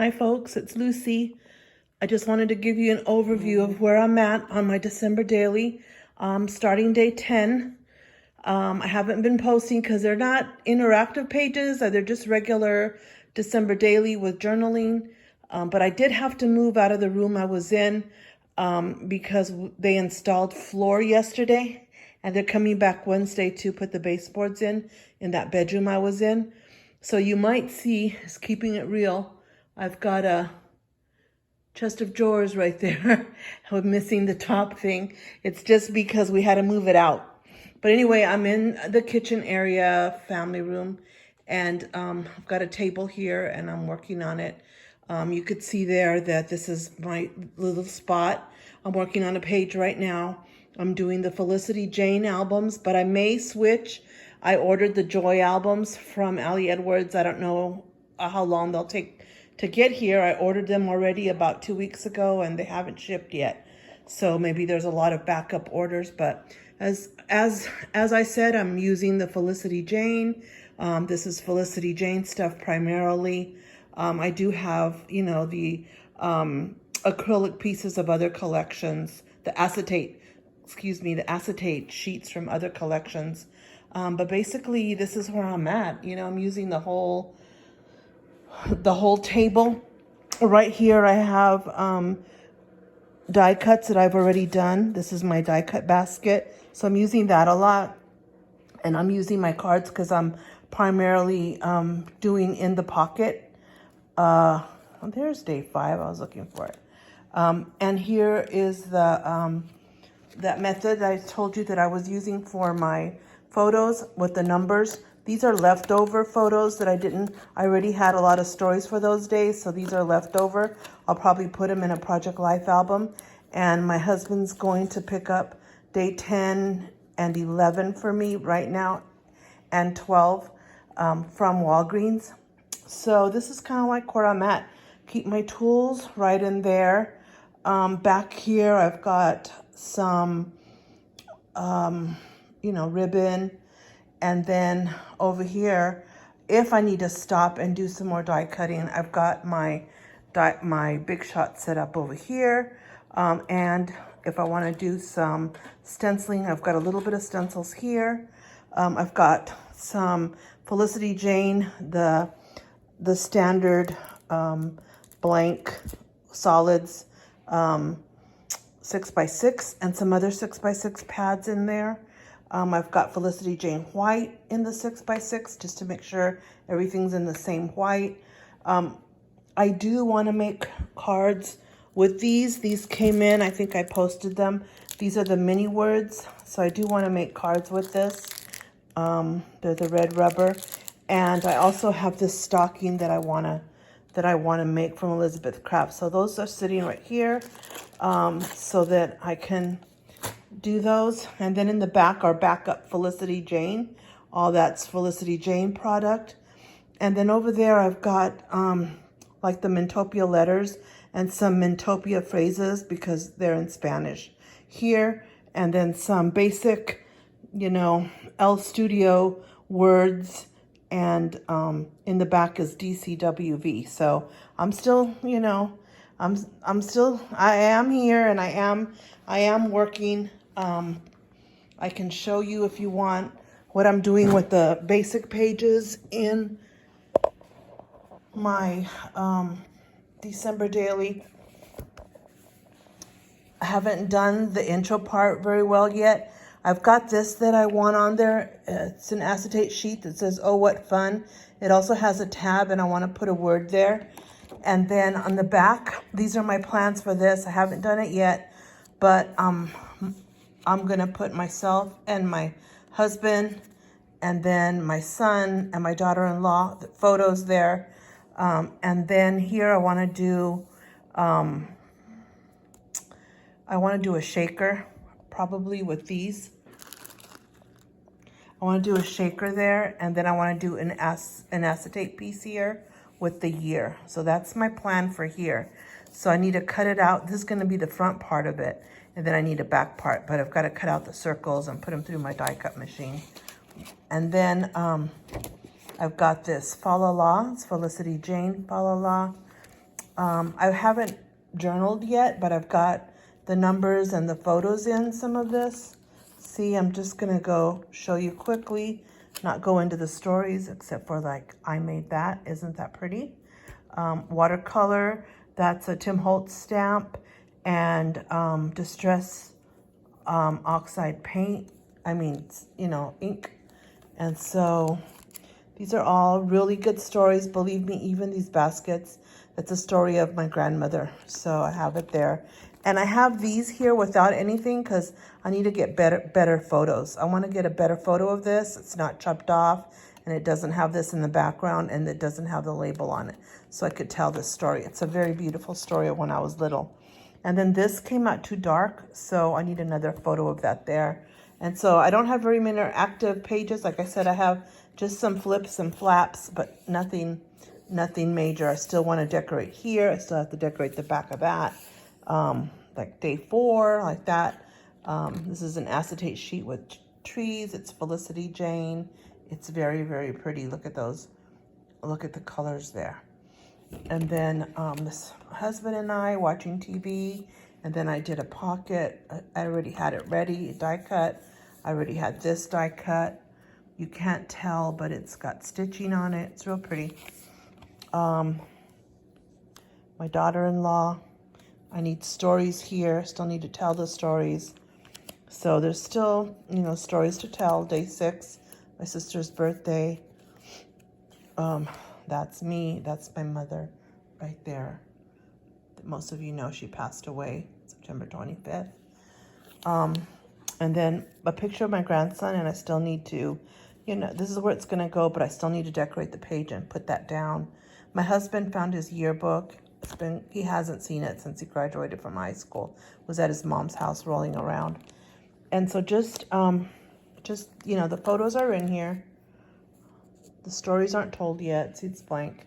Hi folks, it's Lucy. I just wanted to give you an overview of where I'm at on my December daily, starting day 10. I haven't been posting because they're not interactive pages, they're just regular December daily with journaling. But I did have to move out of the room I was in because they installed floor yesterday and they're coming back Wednesday to put the baseboards in that bedroom I was in. So you might see, it's keeping it real, I've got a chest of drawers right there. I'm missing the top thing. It's just because we had to move it out. But anyway, I'm in the kitchen area, family room, and I've got a table here and I'm working on it. You could see there that this is my little spot. I'm working on a page right now. I'm doing the Felicity Jane albums, but I may switch. I ordered the Joy albums from Ali Edwards. I don't know how long they'll take to get here. I ordered them already about 2 weeks ago and they haven't shipped yet. So maybe there's a lot of backup orders, but as I said, I'm using the Felicity Jane. This is Felicity Jane stuff primarily. I do have, the acrylic pieces of other collections, the acetate sheets from other collections. But basically this is where I'm at. I'm using the whole table. Right here I have die cuts that I've already done. This is my die cut basket. So I'm using that a lot. And I'm using my cards because I'm primarily doing in the pocket. There's day 5. I was looking for it. And here is the that method I told you that I was using for my photos with the numbers. These are leftover photos that I already had a lot of stories for those days, so these are leftover. I'll probably put them in a Project Life album. And my husband's going to pick up day 10 and 11 for me right now, and 12 from Walgreens. So this is kind of like where I'm at. Keep my tools right in there. Back here I've got some, ribbon. And then over here, if I need to stop and do some more die cutting, I've got my Big Shot set up over here. And if I want to do some stenciling, I've got a little bit of stencils here. I've got some Felicity Jane, the standard blank solids 6x6 and some other 6x6 pads in there. I've got Felicity Jane white in the 6x6 just to make sure everything's in the same white. I do want to make cards with these. These came in, I think I posted them. These are the mini words, so I do want to make cards with this. They're the red rubber. And I also have this stocking that I want to make from Elizabeth Craft. So those are sitting right here so that I can do those. And then in the back are backup Felicity Jane. All that's Felicity Jane product. And then over there I've got like the Mintopia letters and some Mintopia phrases because they're in Spanish here. And then some basic, El Studio words. And in the back is DCWV. So I'm still, I am here and I am working. I can show you if you want what I'm doing with the basic pages in my December daily. I haven't done the intro part very well yet. I've got this that I want on there. It's an acetate sheet that says, "Oh, what fun." It also has a tab and I want to put a word there. And then on the back, these are my plans for this. I haven't done it yet, but I'm going to put myself and my husband and then my son and my daughter-in-law, the photos there. And then here I want to do a shaker, probably with these. I want to do a shaker there, and then I want to do an acetate piece here with the year. So that's my plan for here. So I need to cut it out. This is going to be the front part of it, and then I need a back part, but I've got to cut out the circles and put them through my die cut machine. And then I've got this Fa La La. It's Felicity Jane Fa La La. I haven't journaled yet, but I've got the numbers and the photos in some of this. See, I'm just gonna go show you quickly, not go into the stories except for like, I made that, isn't that pretty? Watercolor, that's a Tim Holtz stamp, and distress oxide paint, ink. And so these are all really good stories. Believe me, even these baskets, it's a story of my grandmother. So I have it there. And I have these here without anything because I need to get better photos. I want to get a better photo of this. It's not chopped off and it doesn't have this in the background and it doesn't have the label on it. So I could tell this story. It's a very beautiful story of when I was little. And then this came out too dark, so I need another photo of that there. And so I don't have very many active pages. Like I said, I have just some flips and flaps, but nothing major. I still want to decorate here. I still have to decorate the back of that, like day 4, like that. This is an acetate sheet with trees. It's Felicity Jane. It's very, very pretty. Look at those. Look at the colors there. And then this husband and I watching TV, and then I did a pocket. I already had it ready, die cut. I already had this die cut. You can't tell, but it's got stitching on it. It's real pretty. My daughter-in-law, I need stories here. Still need to tell the stories. So there's still, stories to tell. Day 6, my sister's birthday. That's me. That's my mother right there. Most of you know she passed away September 25th. And then a picture of my grandson, and I still need to, this is where it's going to go, but I still need to decorate the page and put that down. My husband found his yearbook. He hasn't seen it since he graduated from high school. Was at his mom's house rolling around. And so the photos are in here. The stories aren't told yet. See, it's blank.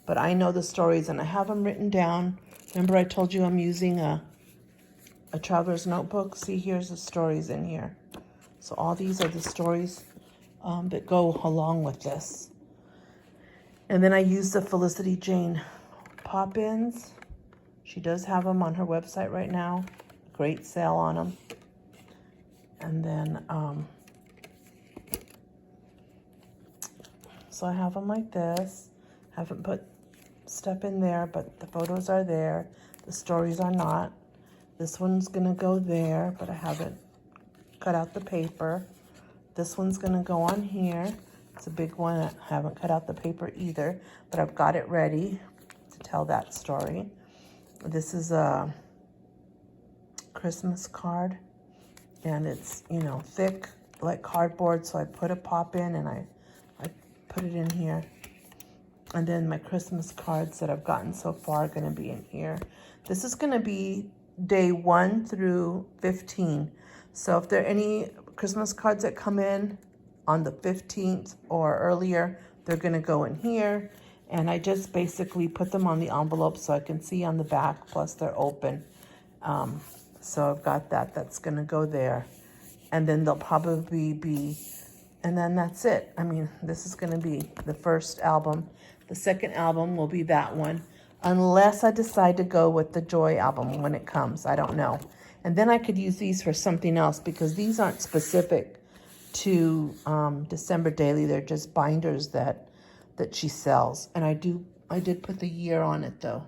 But I know the stories, and I have them written down. Remember I told you I'm using a traveler's notebook? See, here's the stories in here. So all these are the stories that go along with this. And then I use the Felicity Jane pop-ins. She does have them on her website right now. Great sale on them. And then, so I have them like this. Haven't put stuff in there, but the photos are there. The stories are not. This one's gonna go there, but I haven't cut out the paper. This one's gonna go on here. It's a big one. I haven't cut out the paper either, but I've got it ready to tell that story. This is a Christmas card, and it's, thick like cardboard, so I put a pop in and I put it in here. And then my Christmas cards that I've gotten so far are going to be in here. This is going to be day 1 through 15. So if there are any Christmas cards that come in on the 15th or earlier, they're going to go in here. And I just basically put them on the envelope so I can see on the back, plus they're open. So I've got that. That's going to go there. And then they'll probably be, and then that's it. I mean, this is going to be the first album. The second album will be that one, unless I decide to go with the Joy album when it comes. I don't know. And then I could use these for something else because these aren't specific to December Daily. They're just binders that she sells. And I did put the year on it though.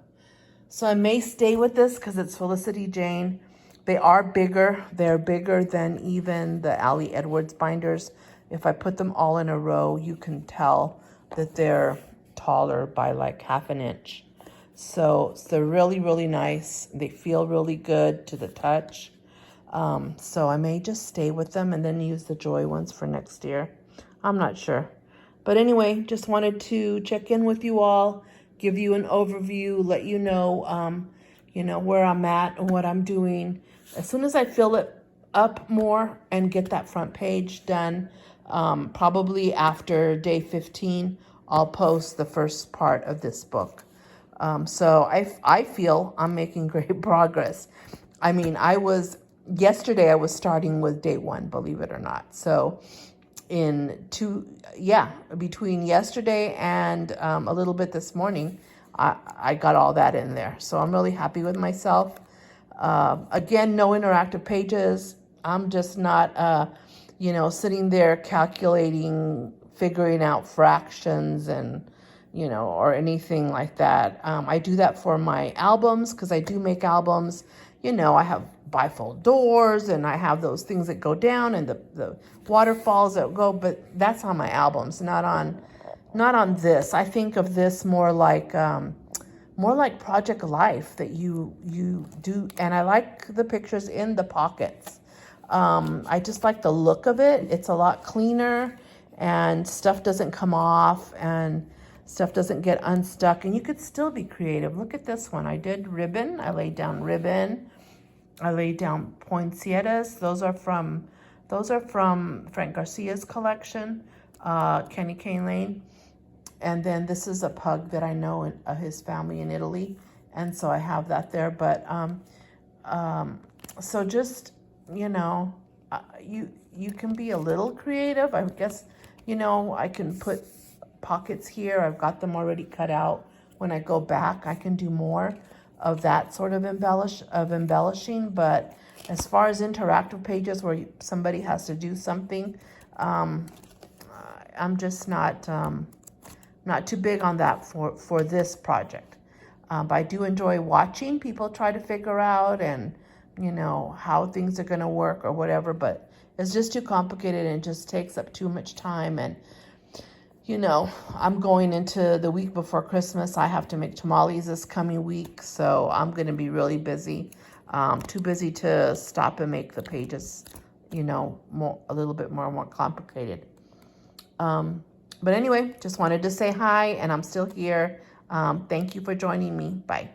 So I may stay with this because it's Felicity Jane. They are bigger. They're bigger than even the Allie Edwards binders. If I put them all in a row, you can tell that they're taller by like ½ an inch. So they're really, really nice. They feel really good to the touch. So I may just stay with them and then use the Joy ones for next year. I'm not sure. But anyway, just wanted to check in with you all, give you an overview, let you know, where I'm at and what I'm doing. As soon as I fill it up more and get that front page done, probably after day 15, I'll post the first part of this book. So I feel I'm making great progress. I mean, yesterday I was starting with day 1, believe it or not. So between yesterday and a little bit this morning, I got all that in there. So I'm really happy with myself. Again, no interactive pages. I'm just not, sitting there calculating, figuring out fractions and, or anything like that. I do that for my albums because I do make albums. I have bifold doors and I have those things that go down and the waterfalls that go, but that's on my albums, not on this. I think of this more like Project Life that you do, and I like the pictures in the pockets. I just like the look of it. It's a lot cleaner and stuff doesn't come off and stuff doesn't get unstuck, and you could still be creative. Look at this one. I did ribbon. I laid down ribbon. I laid down poinsettias. Those are from Frank Garcia's collection, Candy Cane Lane. And then this is a pug that I know his family in Italy, and so I have that there. But so just you can be a little creative. I guess I can put pockets here. I've got them already cut out. When I go back, I can do more of that sort of embellishing. But as far as interactive pages where somebody has to do something, I'm just not too big on that for this project. But I do enjoy watching people try to figure out and how things are going to work or whatever, but it's just too complicated and it just takes up too much time. And I'm going into the week before Christmas. I have to make tamales this coming week, so I'm going to be really busy. Too busy to stop and make the pages a little bit more complicated. But anyway, just wanted to say hi, and I'm still here. Thank you for joining me. Bye.